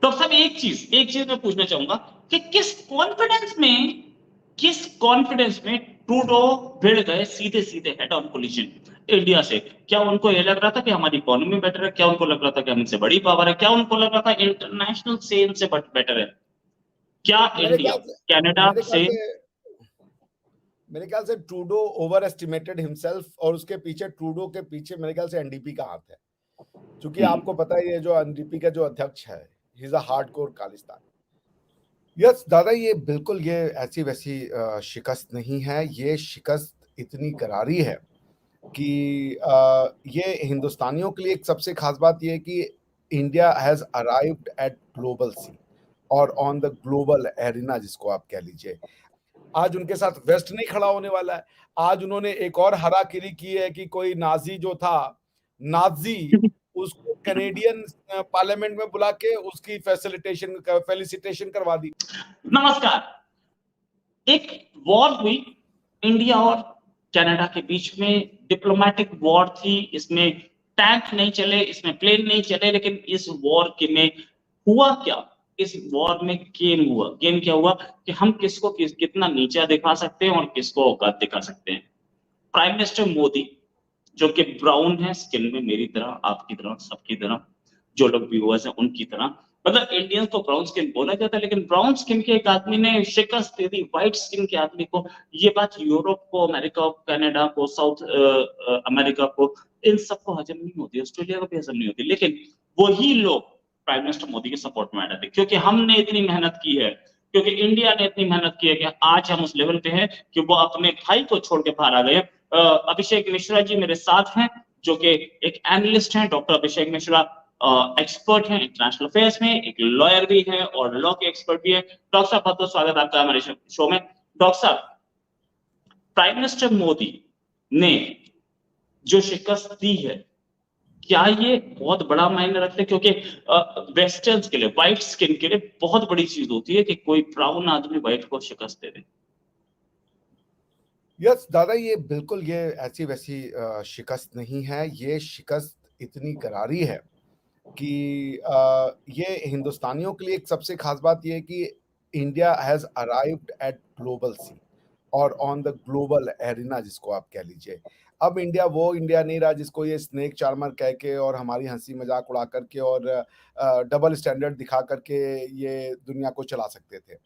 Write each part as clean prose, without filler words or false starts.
Doctor साहब एक चीज मैं पूछना चाहूंगा कि किस कॉन्फिडेंस में ट्रूडो भिड़ गए सीधे सीधे हेड ऑन कोलिजन इंडिया से? क्या उनको ये लग रहा था कि हमारी इकोनॉमी बेटर है? क्या उनको लग रहा था कि हमसे बड़ी पावर है? क्या उनको लग रहा था इंटरनेशनल से इनसे बेटर है? क्या मेरे इंडिया ख्याल से कनाडा मेरे ख्याल से? से मेरे ख्याल से ट्रूडो ओवर एस्टिमेटेड हिमसेल्फ, और उसके पीछे ट्रूडो के पीछे मेरे ख्याल से एनडीपी का हाथ है। क्योंकि आपको पता है ये जो एनडीपी का जो अध्यक्ष है, he is a hardcore Khalistani. Yes दादा, ये बिल्कुल ये ऐसी वैसी शिकस्त नहीं है। ये शिकस्त इतनी करारी है कि ये हिंदुस्तानियों के लिए एक सबसे खास बात ये है कि India has arrived at global sea, और ऑन द ग्लोबल एरिना जिसको आप कह लीजिए। आज उनके साथ वेस्ट नहीं खड़ा होने वाला है। आज उन्होंने एक और हराकिरी की है कि कोई नाजी जो था, नाजी, उसको कैनेडियन पार्लियामेंट में बुला के उसकी फेलिसिटेशन करवा दी। नमस्कार। एक वॉर हुई इंडिया और कनाडा के बीच में, डिप्लोमेटिक वॉर थी। इसमें टैंक नहीं चले, इसमें प्लेन नहीं चले, लेकिन इस वॉर के में हुआ क्या? इस वॉर में गेम क्या हुआ कि हम किसको कितना नीचा दिखा सकते हैं और किसको औकात दिखा सकते हैं। प्राइम मिनिस्टर मोदी, जो कि ब्राउन है स्किन में, मेरी तरह, आपकी तरह, सबकी तरह, जो लोग व्यूअर्स हैं उनकी तरह, मतलब इंडियंस को ब्राउन स्किन बोला जाता है, लेकिन ब्राउन स्किन के एक आदमी ने शिकस्त दे दी व्हाइट स्किन के आदमी को। ये बात यूरोप को, अमेरिका, कनाडा को, साउथ अमेरिका को, इन सबको हजम नहीं होती, ऑस्ट्रेलिया को भी हजम नहीं होती, लेकिन वही लोग प्राइम मिनिस्टर मोदी के सपोर्ट में आ जाते, क्योंकि हमने इतनी मेहनत की है, क्योंकि इंडिया ने इतनी मेहनत की है कि आज हम उस लेवल पे हैं कि वो अपने भाई को छोड़ के बाहर आ गए। अभिषेक मिश्रा जी मेरे साथ हैं, जो कि एक एनालिस्ट हैं। डॉक्टर अभिषेक मिश्रा एक्सपर्ट हैं इंटरनेशनल अफेयर्स में, एक लॉयर भी हैं और लॉ के एक्सपर्ट भी हैं। डॉक्टर साहब, बहुत बहुत स्वागत आपका हमारे शो में। डॉक्टर साहब, प्राइम मिनिस्टर मोदी ने जो शिकस्त दी है, क्या ये बहुत बड़ा मायने रखते हैं? क्योंकि वेस्टर्न्स के लिए, व्हाइट स्किन के लिए बहुत बड़ी चीज होती है कि कोई ब्राउन आदमी व्हाइट को शिकस्त दे दे। यस दादा, ये बिल्कुल ये ऐसी वैसी शिकस्त नहीं है। ये शिकस्त इतनी करारी है कि ये हिंदुस्तानियों के लिए एक सबसे खास बात ये है कि India has arrived at global sea, और ऑन द ग्लोबल एरिना जिसको आप कह लीजिए। अब इंडिया वो इंडिया नहीं रहा जिसको ये स्नेक चार्मर कह के और हमारी हंसी मजाक उड़ा करके और डबल स्टैंडर्ड दिखा करके ये दुनिया को चला सकते थे।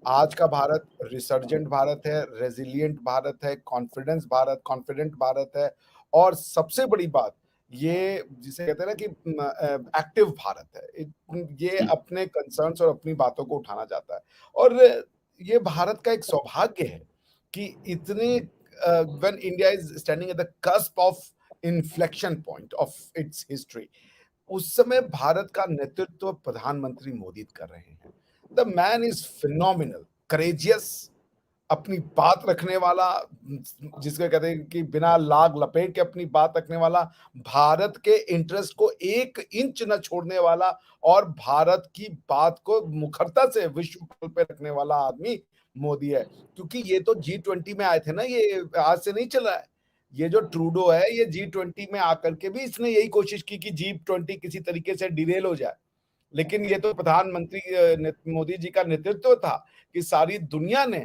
आज का भारत रिसर्जेंट भारत है, रेजिलिएंट भारत है, कॉन्फिडेंट भारत है, और सबसे बड़ी बात ये जिसे कहते हैं ना कि एक्टिव भारत है। ये अपने कंसर्न्स और अपनी बातों को उठाना चाहता है, और ये भारत का एक सौभाग्य है कि इतने when India is standing at the cusp of inflection point of its history, उस समय भारत का नेतृत्व प्रधानमंत्री मोदी कर रहे हैं। The man is phenomenal, courageous, अपनी बात रखने वाला, जिसको कहते हैं कि बिना लाग लपेट के अपनी बात रखने वाला, भारत के इंटरेस्ट को 1 इंच न छोड़ने वाला, और भारत की बात को मुखरता से विश्व पटल पे रखने वाला आदमी मोदी है। क्योंकि ये तो G20 में आए थे ना, ये आज से नहीं चला है। ये जो ट्रूडो है, ये G20 में आकर के भी इसने यही कोशिश की कि G20 किसी तरीके से डिरेल हो जाए। लेकिन ये तो प्रधानमंत्री मोदी जी का नेतृत्व था कि सारी दुनिया ने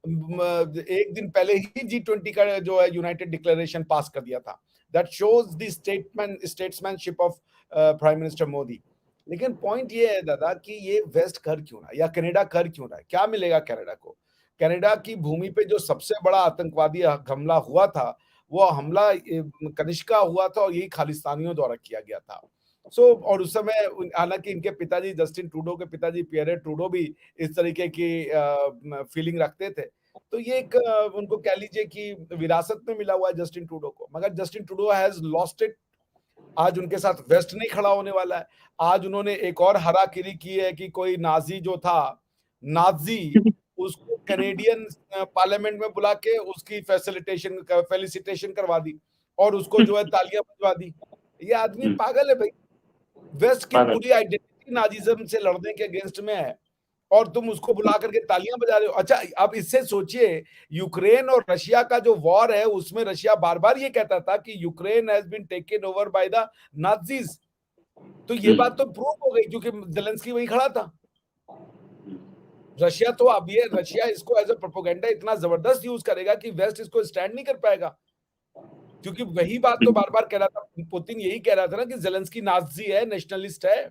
एक दिन पहले ही G20 का जो है यूनाइटेड डिक्लेरेशन पास कर दिया था। That shows the statesmanship of prime minister Modi. लेकिन पॉइंट ये है दादा कि ये वेस्ट कर क्यों रहा है या कनाडा कर क्यों रहा है? क्या मिलेगा कनाडा को? कनाडा की भूमि पे जो सबसे बड़ा आतंकवादी हमला हुआ था, वो हमला कनिष्का हुआ था, और यही खालिस्तानियों द्वारा किया गया था। और उस समय हालांकि इनके पिताजी, जस्टिन ट्रूडो के पिताजी पियरे ट्रूडो भी इस तरीके की फीलिंग रखते थे। तो ये एक उनको कह लीजिए कि विरासत में मिला हुआ है जस्टिन ट्रूडो को, मगर Justin Trudeau has lost it. आज उनके साथ वेस्ट नहीं खड़ा होने वाला है। आज उन्होंने एक और हराकिरी की है कि कोई नाजी जो था, नाजी, उसको कैनेडियन पार्लियामेंट में बुला के उसकी फेलिसिटेशन करवा दी, और उसको जो है तालियां बजवा दी। ये आदमी पागल है भाई। वेस्ट की पूरी आइडेंटिटी नाजिज्म से लड़ने के अगेंस्ट में है, और तुम उसको बुला करके तालियां बजा रहे हो। अच्छा, अब इससे सोचिए, यूक्रेन और रशिया का जो वॉर है, उसमें रशिया बार बार ये कहता था कि Ukraine has been taken over by the Nazis. तो ये बात तो प्रूव हो गई क्योंकि ज़ेलेंस्की वहीं खड़ा था। रशिया तो अब ये रशिया इसको एज़ अ प्रोपेगेंडा इतना ज़बरदस्त यूज़ करेगा कि वेस्ट इसको स्टैंड नहीं कर पाएगा। क्योंकि वही बात तो बार-बार कह रहा था, पुतिन यही कह रहा था ना कि ज़ेलेंस्की नाज़ी है, नेशनलिस्ट है।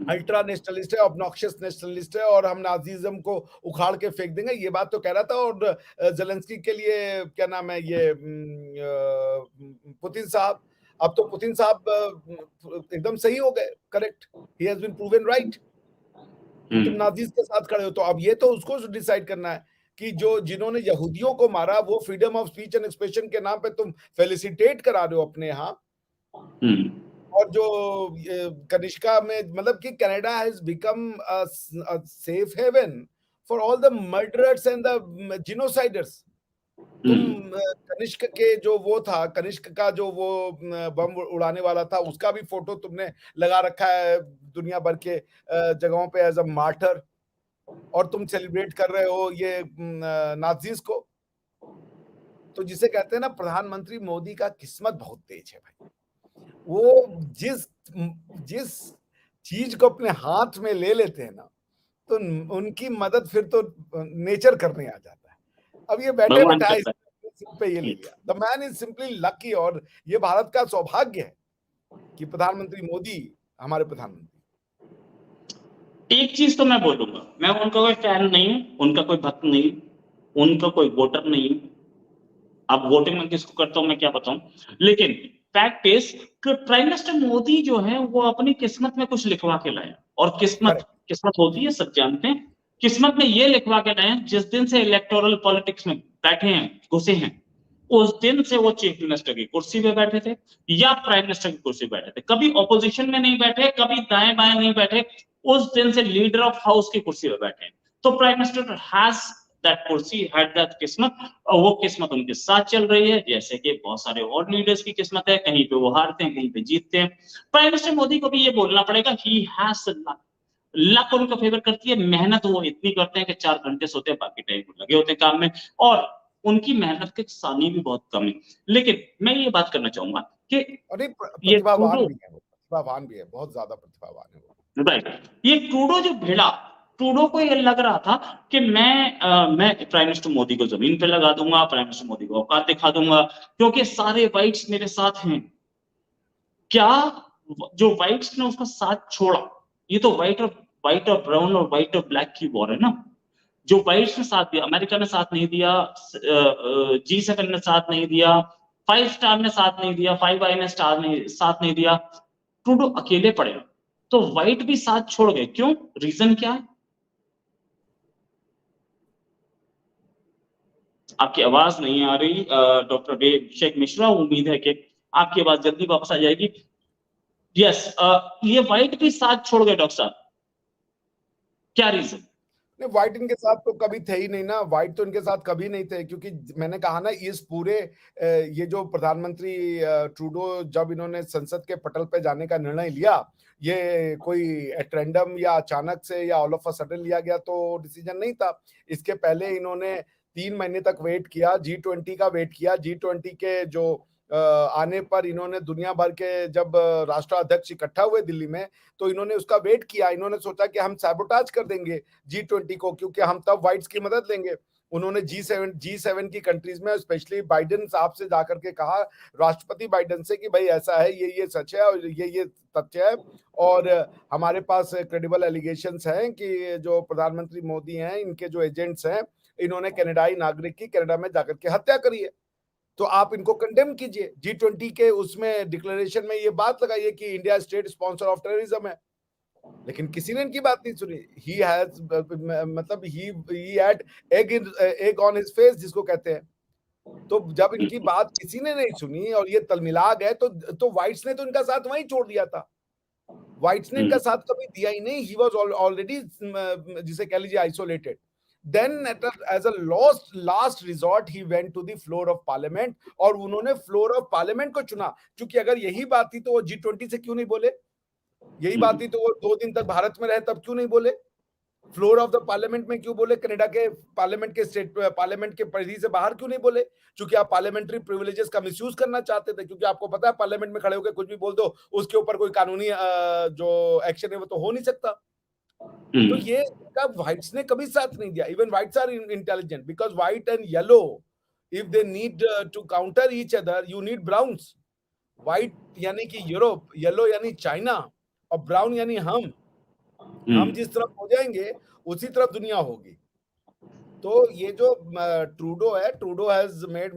अल्ट्रा नेशनलिस्ट है, ऑब्नॉक्शियस नेशनलिस्ट है और हम नाज़िज़्म को उखाड़ के फेंक देंगे, ये बात तो कह रहा था। और ज़ेलेंस्की के लिए क्या नाम है ये पुतिन साहब, अब तो पुतिन साहब एकदम सही हो गए, correct, he has been proven right कि तुम नाज़ीज़ के साथ खड़े हो। तो अब ये तो उसको डिसाइड करना है कि जो जिन्होंने यहूदियों को मारा, वो freedom of speech and expression के नाम पे तुम फेलिसिटेट करा रहे हो अपने यहाँ। और जो कनिष्का में मतलब कि Canada has become a safe haven for all the murderers and the genociders. तुम कनिष्क के जो वो था, कनिष्क का जो वो बम उड़ाने वाला था, उसका भी फोटो तुमने लगा रखा है दुनिया भर के जगहों पे एज अ मार्टर, और तुम सेलिब्रेट कर रहे हो ये नाज़ीज़ को। तो जिसे कहते हैं ना, प्रधानमंत्री मोदी का किस्मत बहुत तेज है भाई। वो जिस जिस चीज को अपने हाथ में ले लेते हैं ना, तो उनकी मदद फिर तो नेचर करने आ जाता है। अब ये बैठे भगवान बैठाए करता पे ये ले लिया। The man is simply lucky, और ये भारत का सौभाग्य है कि प्रधानमंत्री मोदी हमारे प्रधानमंत्री। एक चीज तो मैं बोलूंगा, मैं उनका कोई फैन नहीं हूं, उनका कोई भक्त नहीं हूं, उनका कोई वोटर नहीं हूं। अब वोटिंग में किसको करता हूं मैं क्या बताऊं, लेकिन फैक्ट इज कि प्राइम मिनिस्टर मोदी जो है वो अपनी किस्मत में कुछ लिखवा के लाया। और किस्मत करेक्ट। किस्मत होती है, सब जानते हैं। किस्मत में ये लिखवा के लाए, जिस दिन से इलेक्टोरल पॉलिटिक्स में बैठे हैं, घुसे हैं, उस दिन से वो चीफ मिनिस्टर की कुर्सी पे बैठे थे या प्राइम मिनिस्टर की कुर्सी पे बैठे थे। कभी ऑपोजिशन में नहीं बैठे, कभी दाएं बाएं नहीं बैठे, उस दिन से लीडर ऑफ हाउस की कुर्सी पे बैठे। तो प्राइम मिनिस्टर हैज दैट कुर्सी, हैड दैट किस्मत, और वो किस्मत उनके साथ चल रही है। जैसे कि बहुत सारे और लीडर्स की किस्मत है, कहीं पे वो हारते हैं, कहीं पे जीतते हैं। प्राइम मिनिस्टर मोदी को भी ये बोलना पड़ेगा, ही हैज लक। लक उनका फेवर करती है, मेहनत वो इतनी करते हैं कि 4 घंटे सोते हैं, बाकी टाइम लगे होते हैं काम में, और उनकी मेहनत के सानी भी बहुत कम है। लेकिन मैं ये बात करना चाहूंगा कि और ये प्रतिभावान ट्रूडो, भी है, वो प्रतिभावान भी है, बहुत ज्यादा प्रतिभावान है वो। राइट, ये ट्रूडो जो भिड़ा, ट्रूडो को ये लग रहा था कि मैं प्राइम मिनिस्टर मोदी को जमीन पे लगा दूंगा, प्राइम मिनिस्टर मोदी को औकात दिखा दूंगा, क्योंकि सारे वाइट्स मेरे साथ हैं। क्या जो वाइट्स ने उसका साथ छोड़ा, ये तो व्हाइट और ब्राउन और व्हाइट और ब्लैक की वॉर है ना। जो वाइट्स ने साथ दिया, अमेरिका ने साथ नहीं दिया, G7 ने साथ नहीं दिया, 5 स्टार ने साथ नहीं दिया, 5 आई ने साथ नहीं दिया, ट्रूडो अकेले पड़े। तो व्हाइट भी साथ छोड़ गए, क्यों? रीजन क्या है? आपकी आवाज नहीं आ रही डॉक्टर शेख मिश्रा, उम्मीद है कि आपकी आवाज जल्दी वापस आ जाएगी। यस, ये व्हाइट भी साथ छोड़ गए डॉक्टर साहब, क्या रीजन? नहीं, व्हाइट इनके साथ तो कभी थे ही नहीं ना, व्हाइट तो इनके साथ कभी नहीं थे, क्योंकि मैंने कहा ना, इस पूरे ये जो प्रधानमंत्री ट्रूडो, जब इन्होंने संसद के पटल पे जाने का निर्णय लिया, ये कोई एट रैंडम या अचानक से या ऑल ऑफ अ सडन लिया गया तो डिसीजन नहीं था। इसके पहले इन्होंने 3 महीने तक वेट किया, G20 का वेट किया। G20 के जो आने पर इन्होंने दुनिया भर के जब राष्ट्राध्यक्ष इकट्ठा हुए दिल्ली में, तो इन्होंने उसका वेट किया। इन्होंने सोचा कि हम सैबोटाज कर देंगे G20 को, क्योंकि हम तब व्हाइट्स की मदद लेंगे। उन्होंने G7 की कंट्रीज में, स्पेशली बाइडेन साहब से जाकर के कहा, राष्ट्रपति बाइडेन से, कि भाई ऐसा है, ये सच है और ये तथ्य है, और हमारे पास क्रेडिबल एलिगेशंस हैं कि जो प्रधानमंत्री मोदी हैं, इनके जो एजेंट्स हैं, इन्होंने कनाडाई नागरिक की कनाडा में जाकर के हत्या करी है। तो आप इनको कंडेम कीजिए। G20 के उसमें डिक्लेरेशन में ये बात लगाइए कि India state sponsor of terrorism है। लेकिन किसी ने इनकी बात नहीं सुनी। ही हैज मतलब he had egg on his face, जिसको कहते हैं। तो जब इनकी बात किसी ने नहीं सुनी और ये तलमिला गए, तो व्हाइट्स ने तो इनका साथ वहीं छोड़ दिया था। व्हाइट्स ने इनका साथ कभी दिया ही नहीं। ही वाज ऑलरेडी जिसे कह लीजिए isolated. Then as a last resort he went to the floor of parliament, और उन्होंने फ्लोर ऑफ पार्लियामेंट को चुना। क्योंकि अगर यही बात थी तो वो G20 से क्यों नहीं बोले, यही बात थी तो वो 2 दिन तक भारत में रहे, तब क्यों नहीं बोले। फ्लोर ऑफ द पार्लियामेंट में क्यों बोले? कनाडा के पार्लियामेंट के स्टेट पार्लियामेंट के परिधि से बाहर क्यों नहीं बोले? क्योंकि आप पार्लियामेंट्री प्रिविलेजेस का मिसयूज करना चाहते थे, क्योंकि आपको पता है पार्लियामेंट में खड़े होकर कुछ भी बोल दो, उसके ऊपर कोई कानूनी जो एक्शन है वो तो हो नहीं सकता। तो ये व्हाइट्स ने कभी साथ नहीं दिया। Even whites are intelligent because white and yellow if they need to counter each other you need browns. White यानी कि यूरोप, येलो यानी चाइना और ब्राउन यानी हम जिस तरफ हो जाएंगे उसी तरफ दुनिया होगी। तो ये जो ट्रूडो है, Trudeau has made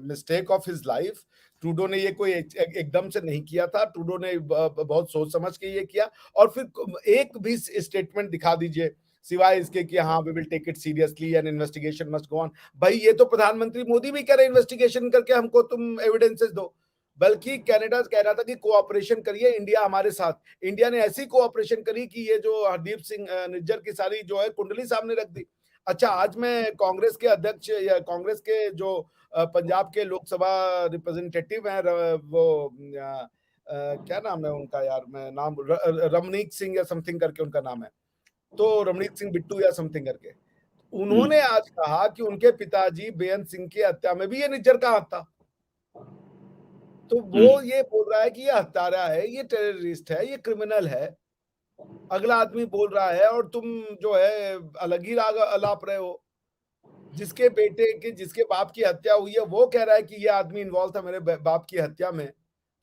mistake of his life. Trudeau ने ये कोई एकदम से नहीं किया था, ट्रूडो ने बहुत सोच समझ के ये किया। और फिर एक भी स्टेटमेंट दिखा दीजिए सिवाय इसके कि हाँ we will take it seriously and investigation must go on. भाई ये तो प्रधानमंत्री मोदी भी कह रहे इन्वेस्टिगेशन करके हमको तुम एविडेंसेस दो। बल्कि कनाडा कह रहा था कि कोऑपरेशन करिए इंडिया हमारे साथ। इंडिया ने ऐसी कोऑपरेशन करी कि ये जो हरदीप सिंह निज्जर की सारी जो है कुंडली सामने रख दी। अच्छा, आज मैं कांग्रेस के अध्यक्ष या कांग्रेस के जो पंजाब के लोकसभा रिप्रेजेंटेटिव हैं, वो क्या नाम है उनका यार, मैं नाम रमनीक सिंह या समथिंग करके उनका नाम है, तो रमनीक सिंह बिट्टू या समथिंग करके, उन्होंने आज कहा कि उनके पिताजी बेअंत सिंह की हत्या में भी ये निज्जर का हाथ था। तो वो ये बोल रहा है कि ये हत्यारा है, ये टेररिस्ट है, ये क्रिमिनल है। अगला आदमी बोल रहा है और तुम जो है अलग ही राग अलाप रहे हो। जिसके बेटे की, जिसके बाप की हत्या हुई है, वो कह रहा है कि ये आदमी इन्वॉल्व था मेरे बाप की हत्या में,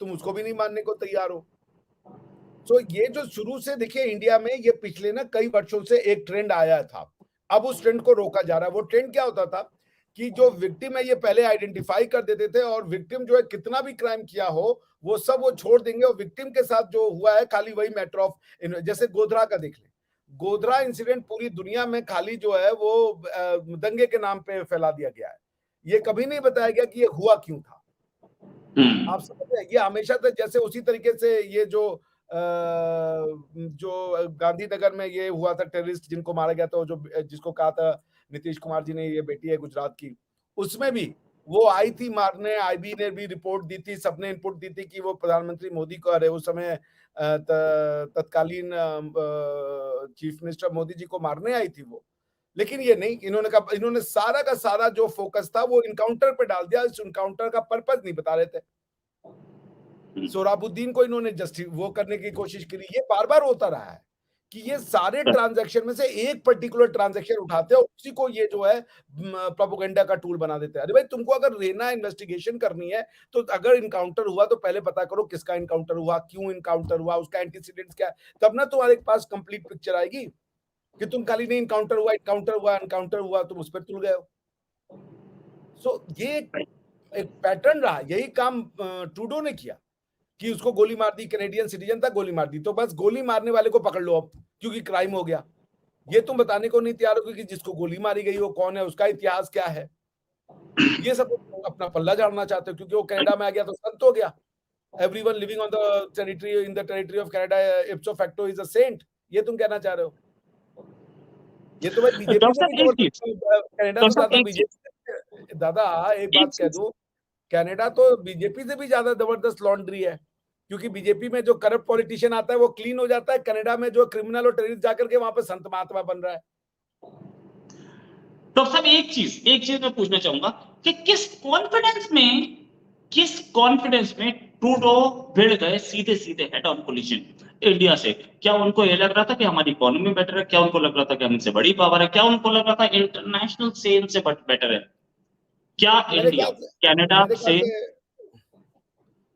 तुम उसको भी नहीं मानने को तैयार हो। तो ये जो शुरू से देखिए इंडिया में ये पिछले ना कई वर्षों से एक ट्रेंड आया था, अब उस ट्रेंड को रोका जा रहा है। वो ट्रेंड क्या होता था कि जो विक्टिम है ये पहले आइडेंटिफाई कर देते थे, और विक्टिम जो है कितना भी क्राइम किया हो वो सब वो छोड़ देंगे, और विक्टिम के साथ जो हुआ है खाली वही मैटर ऑफ, जैसे गोधरा का देख लें। गोधरा इंसिडेंट पूरी दुनिया में खाली जो है वो दंगे के नाम पे फैला दिया गया है। ये कभी नहीं बताया गया कि ये हुआ क्यों था। आप समझ रहे हैं? ये हमेशा से जैसे उसी तरीके से ये जो गांधीनगर में ये हुआ था, टेररिस्ट जिनको मारा गया था, जो जिसको कहा था नीतीश कुमार जी ने ये बेटी है गुजरात की, उसमें भी वो आई थी मारने, आईबी ने भी रिपोर्ट दी थी, सबने इनपुट दी थी कि वो प्रधानमंत्री मोदी को, अरे उस समय तत्कालीन चीफ मिनिस्टर मोदी जी को मारने आई थी वो। लेकिन ये नहीं, इन्होंने कहा, इन्होंने सारा का सारा जो फोकस था वो इनकाउंटर पे डाल दिया। इस इनकाउंटर का पर्पस नहीं बता रहे थे। सोहराबुद्दीन को इन्होंने जस्टिस वो करने की कोशिश करी। ये बार बार होता रहा है कि ये सारे ट्रांजैक्शन में से एक पर्टिकुलर ट्रांजैक्शन उठाते हैं और उसी को ये जो है प्रोपेगेंडा का टूल बना देते हैं। अरे भाई, तुमको अगर लेना इन्वेस्टिगेशन करनी है तो अगर इनकाउंटर हुआ तो पहले पता करो किसका इनकाउंटर हुआ, क्यों इनकाउंटर हुआ, उसका एंटीसीडेंट्स क्या है, तब ना तुम्हारे पास कंप्लीट पिक्चर आएगी। कि तुम खाली नहीं इनकाउंटर हुआ इनकाउंटर हुआ इनकाउंटर हुआ तुम उस पर तुल गए हो। सो ये एक पैटर्न रहा, यही काम ट्रूडो ने किया कि उसको गोली मार दी, कैनेडियन सिटीजन था, गोली मार दी, तो बस गोली मारने वाले को पकड़ लो अब, क्योंकि क्राइम हो गया। ये तुम बताने को नहीं तैयार हो कि जिसको गोली मारी गई वो कौन है, उसका इतिहास क्या है। ये सब अपना पल्ला झाड़ना चाहते हो, क्योंकि वो कनाडा में आ गया तो संत हो गया। Everyone living on the territory, in the territory of Canada ipso facto is a saint. ये तुम कहना चाह रहे हो? ये तो भाई बीजेपी से भी जबरदस्त, कनाडा तो ज्यादा बीजेपी। दादा एक बात कह दूं, कनाडा तो बीजेपी से भी ज्यादा जबरदस्त लॉन्ड्री है, क्योंकि बीजेपी में जो करप्ट पॉलिटिशियन आता है वो क्लीन हो जाता है, कनाडा में जो क्रिमिनल और टेररिस्ट जाकर के वहां पे संत महात्मा बन रहा है। डॉक्टर साहब एक चीज मैं पूछना चाहूंगा कि किस कॉन्फिडेंस में ट्रूडो भिड़ गए सीधे सीधे हेड ऑन कोलिजन इंडिया से? क्या उनको ये लग रहा था कि हमारी इकोनॉमी बेटर है? क्या उनको लग रहा था कि हमसे बड़ी पावर है? क्या उनको लग रहा था इंटरनेशनल सेल से बेटर है? क्या इंडिया कनाडा से?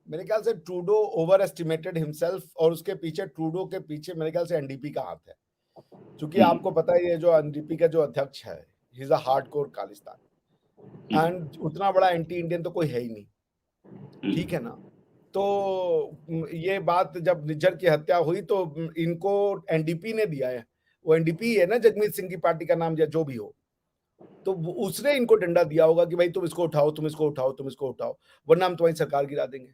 मेरे ख्याल से ट्रूडो ओवर एस्टिमेटेड हिमसेल्फ, और उसके पीछे, ट्रूडो के पीछे मेरे ख्याल से एनडीपी का हाथ है। क्योंकि आपको पता है ये जो एनडीपी का जो अध्यक्ष है, he is a hardcore Khalistan, and उतना बड़ा एंटी इंडियन तो कोई है ही नहीं, ठीक है ना। तो ये बात जब निज्जर की हत्या हुई तो इनको एनडीपी ने दिया है, वो एनडीपी है ना, जगमीत सिंह की पार्टी का नाम या जो भी हो, तो उसने इनको डंडा दिया होगा कि भाई तुम इसको उठाओ, तुम इसको उठाओ, तुम इसको उठाओ, वरना हम तुम्हारी सरकार गिरा देंगे।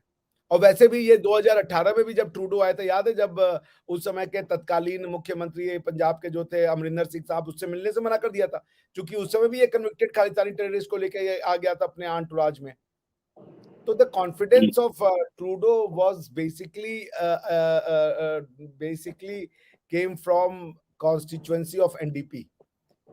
और वैसे भी ये 2018 में भी जब ट्रूडो आए थे, याद है, जब उस समय के तत्कालीन मुख्यमंत्री पंजाब के जो थे अमरिंदर सिंह साहब, उससे मिलने से मना कर दिया था, क्योंकि उस समय भी ये कन्विक्टेड खालिस्तानी टेररिस्ट को लेकर आ गया था अपने आंटराज में। तो the confidence of Trudeau was basically came from constituency of NDP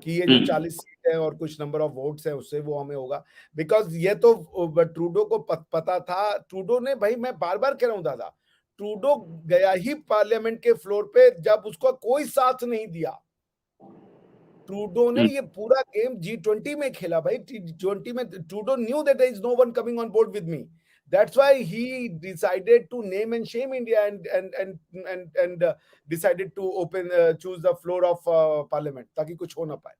कि ये जो 40 सीट है और कुछ नंबर ऑफ वोट्स है उससे वो हमें होगा, बिकॉज ये तो ट्रूडो को पता था। ट्रूडो ने, भाई मैं बार बार कह रहा हूं दादा, ट्रूडो गया ही पार्लियामेंट के फ्लोर पे जब उसको कोई साथ नहीं दिया। ट्रूडो ने ये पूरा गेम G20 में खेला भाई। G20 में Trudeau knew that there is no one coming on board with me. That's why he decided to name and shame India and decided to choose the floor of parliament ताकि कुछ हो ना पाए।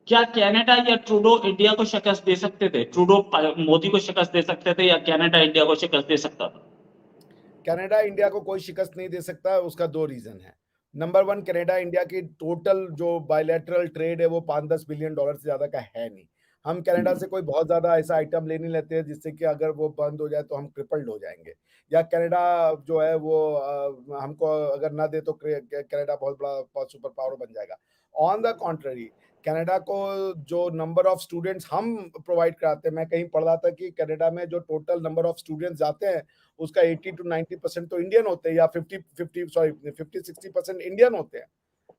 क्या कनाडा या Trudeau India को शिकस्त दे सकते थे? ट्रूडो मोदी को शिकस्त दे सकते थे या कनाडा इंडिया को शिकस्त दे सकता था? कनाडा इंडिया को कोई शिकस्त नहीं दे सकता। उसका 2 रीजन है। नंबर 1, कनाडा इंडिया की टोटल जो बायलैटरल ट्रेड है वो $5-10 बिलियन से ज्यादा का है नहीं। हम कनाडा से कोई बहुत ज्यादा ऐसा आइटम ले नहीं लेते हैं जिससे कि अगर वो बंद हो जाए तो हम क्रिपल्ड हो जाएंगे, या कनाडा जो है वो हमको अगर ना दे तो कनाडा बहुत बड़ा सुपर पावर बन जाएगा। ऑन द कॉन्ट्ररी, कनाडा को जो नंबर ऑफ स्टूडेंट्स हम प्रोवाइड कराते हैं, मैं कहीं पढ़ रहा था कि कनाडा में जो टोटल नंबर ऑफ स्टूडेंट्स जाते हैं उसका 80-90% तो इंडियन होते हैं, या 50-60% इंडियन होते हैं।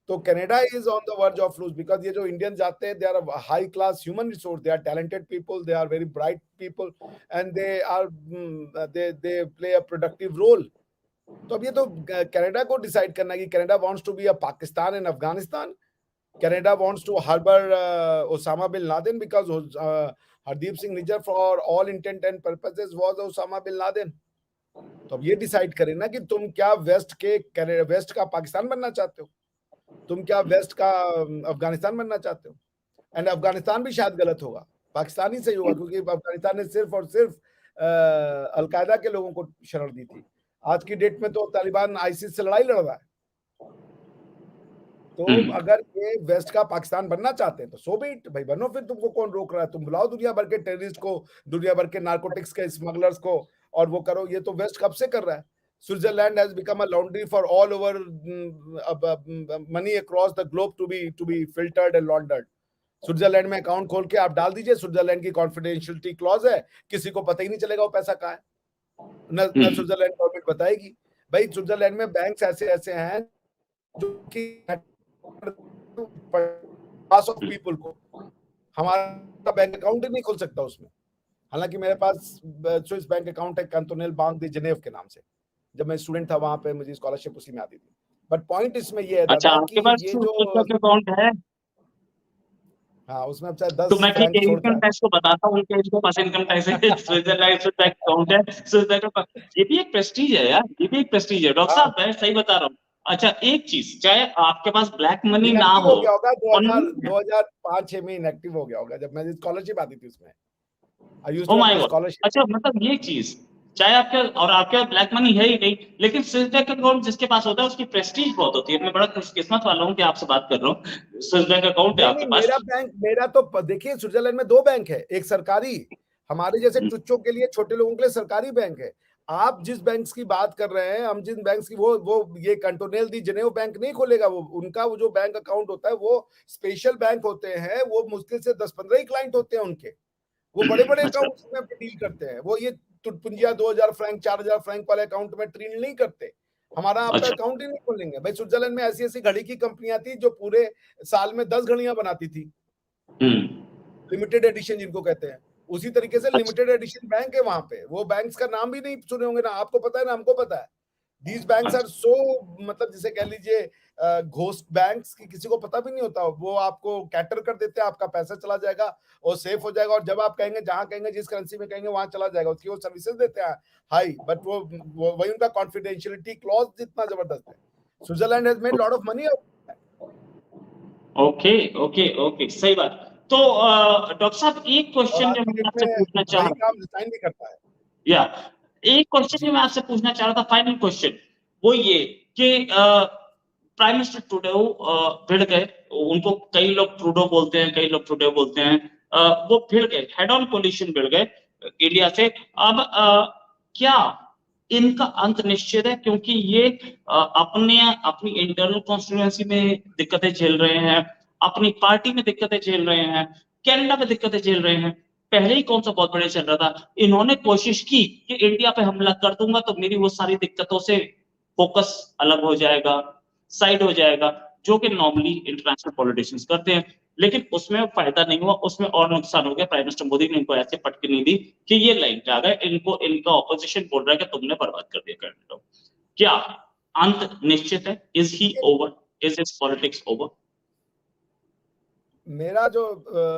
तो Canada is on the verge of lose, because ये जो इंडियन जाते हैं, they are high class human resource, they are talented people, they are very bright people and they play a productive role. तो अब ये तो कनाडा को decide करना है कि Canada wants to be a Pakistan in Afghanistan, Canada wants to harbor Osama bin Laden because Hardeep Singh Nijjar for all intent and purposes was Osama bin Laden। तो अब ये डिसाइड करें ना कि तुम क्या वेस्ट का पाकिस्तान बनना चाहते हो, तुम क्या वेस्ट का अफगानिस्तान बनना चाहते हो। एंड अफगानिस्तान भी शायद गलत होगा, पाकिस्तान ही सही होगा, क्योंकि अफगानिस्तान ने सिर्फ और सिर्फ अलकायदा के लोगों को शरण दी थी। आज की डेट में तो तालिबान आईसिस से लड़ाई लड़ रहा है। तो अगर ये वेस्ट का पाकिस्तान बनना चाहते हैं तो सो बी इट भाई, बनो फिर, तुमको कौन रोक रहा है। तुम बुलाओ दुनिया भर के टेररिस्ट को, दुनिया भर के नार्कोटिक्स के स्मगलर्स को, और वो करो। ये तो वेस्ट कब से कर रहा है। Switzerland has become a laundry for all over money across the globe to be filtered and laundered. Switzerland में अकाउंट खोल के आप डाल दीजिए, स्विट्जरलैंड की कॉन्फिडेंशियलिटी क्लॉज है, किसी को पता ही नहीं चलेगा वो पैसा कहाँ है, न स्विट्जरलैंड गवर्नमेंट बताएगी। भाई स्विट्जरलैंड में बैंक ऐसे हैं जो कि पीपल को, हमारा बैंक अकाउंट ही नहीं खुल सकता उसमें। हालांकि मेरे पास स्विस बैंक अकाउंट है, कैंटोनेल बैंक दे जेनेव के नाम से, जब मैं स्टूडेंट था वहां पे मुझे स्कॉलरशिप उसी में आती थी। बट पॉइंट इसमें ये है अच्छा, दादा आपके कि पास ये जो अकाउंट है? हाँ, उसमें अब शायद 10 तो मैं फ्रैंक छोड़ इनकम टैक्स को बताता हूँ उनके इसको पास इनकम टैक्स है, स्विट्जरलैंड स्विस बैंक अकाउंट है, स्विस बैंक का। ये भी एक प्रेस्टीज है यार, ये भी एक प्रेस्टीज है डॉक्टर साहब, मैं सही बता रहा हूँ। अच्छा, एक चीज, चाहे आपके पास ब्लैक मनी ना हो, हो गया होगा 2005-6 में इनएक्टिव हो गया होगा जब मेरी स्कॉलरशिप आती थी उसमें। I used to have my scholarship. अच्छा, मतलब ये चीज, चाहे आपके ब्लैक मनी है ही नहीं, लेकिन स्विस बैंक अकाउंट जिसके पास होता है उसकी प्रेस्टीज बहुत होती है। मैं बड़ा खुशकिस्मत वाला हूँ कि आपसे बात कर रहा हूँ। स्विस बैंक अकाउंट है आपके पास? मेरा तो देखिए, स्विट्जरलैंड में 2 बैंक है, एक सरकारी, हमारे जैसे टुच्चों के लिए, छोटे लोगों के लिए सरकारी बैंक है। आप जिस बैंक्स की बात कर रहे हैं, हम जिन बैंक्स की, वो ये कैंटोनेल दी जेनेव बैंक नहीं खोलेगा। वो उनका वो जो बैंक अकाउंट होता है वो स्पेशल बैंक होते हैं, वो मुश्किल से 10-15 ही क्लाइंट होते हैं उनके, वो बड़े-बड़े अकाउंट्स में डील करते हैं। वो ये टुटपुंजिया 2000 फ्रैंक 4000 फ्रैंक वाले अकाउंट में डील नहीं करते। हमारा आपका अकाउंट ही नहीं खोलेंगे भाई। स्विट्जरलैंड में ऐसी घड़ी की कंपनियां थी जो पूरे साल में 10 घड़ियां बनाती थी, लिमिटेड एडिशन जिनको कहते हैं। उसी तरीके से लिमिटेड एडिशन बैंक है वहां पे। वो बैंक्स का नाम भी नहीं सुने होंगे, ना आपको पता है ना हमको पता है। These banks are so, मतलब जिसे कह लीजिए घोस्ट बैंक्स की, किसी को पता भी नहीं होता। वो आपको कैटर कर देते हैं, आपका पैसा चला जाएगा और सेफ हो जाएगा, और जब आप कहेंगे, जहां कहेंगे, जिस करेंसी में कहेंगे वहां चला जाएगा। उसकी वो सर्विसेज देते हैं हाई, बट वो वही उनका कॉन्फिडेंशियलिटी क्लॉज जितना जबरदस्त है। Switzerland has made lot of money. Okay, सही बात। तो डॉक्टर साहब, एक क्वेश्चन जो मैं आपसे पूछना चाह रहा हूँ, या एक क्वेश्चन जो मैं आपसे पूछना चाह रहा था, फाइनल क्वेश्चन, वो ये कि प्राइम मिनिस्टर ट्रूडो भिड़ गए। उनको कई लोग ट्रूडो बोलते हैं, कई लोग ट्रूडो बोलते हैं। वो भिड़ गए, हेड ऑन कोलिशन भिड़ गए इंडिया से। अब क्या इनका अंत निश्चित है? क्योंकि ये अपनी इंटरनल कॉन्स्टिट्यूएंसी में दिक्कतें झेल रहे हैं, अपनी पार्टी में दिक्कतें झेल रहे हैं, कनाडा में दिक्कतें झेल रहे हैं। पहले ही कौन सा बहुत बड़े चल रहा था, इन्होंने कोशिश की कि इंडिया पे हमला कर दूंगा तो मेरी वो सारी दिक्कतों से फोकस अलग हो जाएगा, साइड हो जाएगा। जो कि नॉर्मली इंटरनेशनल पॉलिटिशियंस करते हैं, लेकिन उसमें फायदा नहीं हुआ, उसमें और नुकसान हो गया। प्राइम मिनिस्टर मोदी ने इनको ऐसे पटके नहीं दी कि ये लाइन पे आ गए, इनको इनका ऑपोजिशन बोल रहा है कि तुमने बर्बाद कर दिया कैंडिडेट। क्या अंत निश्चित है? Is he over? Is his politics over? मेरा जो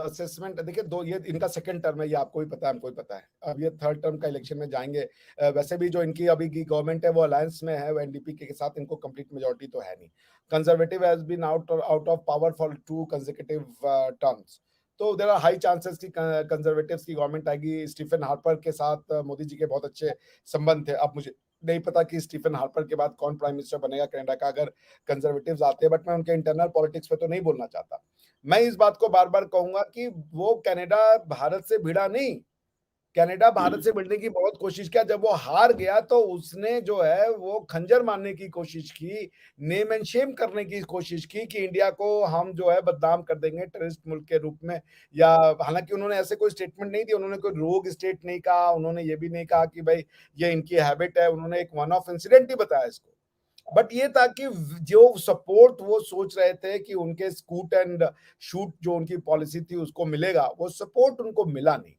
असेसमेंट देखिए, दो ये इनका सेकंड टर्म है, ये आपको भी पता है, हमको भी पता है। अब ये थर्ड टर्म का इलेक्शन में जाएंगे। वैसे भी जो इनकी अभी की गवर्नमेंट है वो अलायंस में है, वो एनडीपी के साथ, इनको कंप्लीट मेजोरिटी तो है नहीं। Conservative has been out of power for 2 consecutive terms, तो देयर आर हाई चांसेस कि कंजर्वेटिव्स की गवर्नमेंट आएगी। स्टीफन हार्पर के साथ मोदी जी के बहुत अच्छे संबंध थे। अब मुझे नहीं पता कि स्टीफन हार्पर के बाद कौन प्राइम मिनिस्टर बनेगा कनाडा का अगर कंजर्वेटिव्स आते हैं, बट मैं उनके इंटरनल पॉलिटिक्स पे तो नहीं बोलना चाहता। मैं इस बात को बार बार कहूंगा कि वो कनाडा भारत से भिड़ा नहीं। कनाडा भारत से भिड़ने की बहुत कोशिश किया, जब वो हार गया तो उसने जो है वो खंजर मारने की कोशिश की, नेम एंड शेम करने की कोशिश की कि इंडिया को हम जो है बदनाम कर देंगे टेररिस्ट मुल्क के रूप में। या हालांकि उन्होंने ऐसे कोई स्टेटमेंट नहीं दी, उन्होंने कोई रोग स्टेट नहीं कहा, उन्होंने ये भी नहीं कहा कि भाई ये इनकी हैबिट है, उन्होंने एक वन ऑफ इंसिडेंट ही बताया इसको। बट ये था कि जो सपोर्ट वो सोच रहे थे कि उनके स्कूट एंड शूट जो उनकी पॉलिसी थी उसको मिलेगा, वो सपोर्ट उनको मिला नहीं।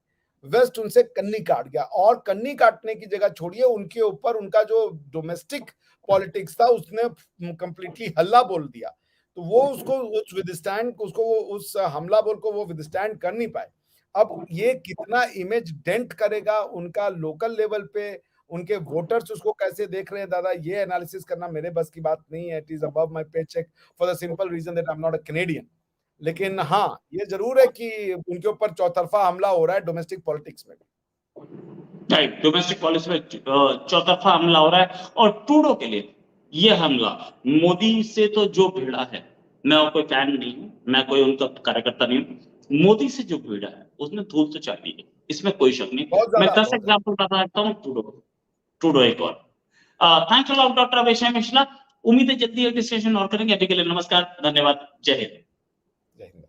वेस्ट उनसे कन्नी काट गया, और कन्नी काटने की जगह छोड़िए, उनके ऊपर उनका जो डोमेस्टिक पॉलिटिक्स था उसने कंप्लीटली हल्ला बोल दिया। तो वो उसको उस विदस्टैंड उसको वो उस हमला बोल को वो विदस्टैंड कर नहीं पाए। अब ये कितना इमेज डेंट करेगा उनका लोकल लेवल पे, उनके वोटर्स उसको कैसे देख रहे हैं दादा, ये एनालिसिस करना मेरे बस की बात नहीं है। It is above my pay check for the simple reason that I am not a Canadian. लेकिन हाँ, ये जरूर है कि उनके ऊपर चौतरफा हमला हो रहा है डोमेस्टिक पॉलिटिक्स में। राइट, डोमेस्टिक पॉलिसी में चौतरफा हमला हो रहा है। और ट्रूडो के लिए ये हमला मोदी से तो जो भिड़ा है, मैं कोई फैन नहीं हूं, मैं कोई उनका कार्यकर्ता नहीं हूं, मोदी से जो भिड़ा है उसने धूल तो चाटी है, इसमें कोई शक नहीं। मैं 10 एग्जाम्पल बता सकता हूँ। ट्रूडो एक और। थैंक्स अ लॉट डॉक्टर अभय मिश्रा। उम्मीद है जल्दी एक डिस्कशन और करेंगे। अभी के लिए नमस्कार, धन्यवाद, जय हिंद। जय हिंद।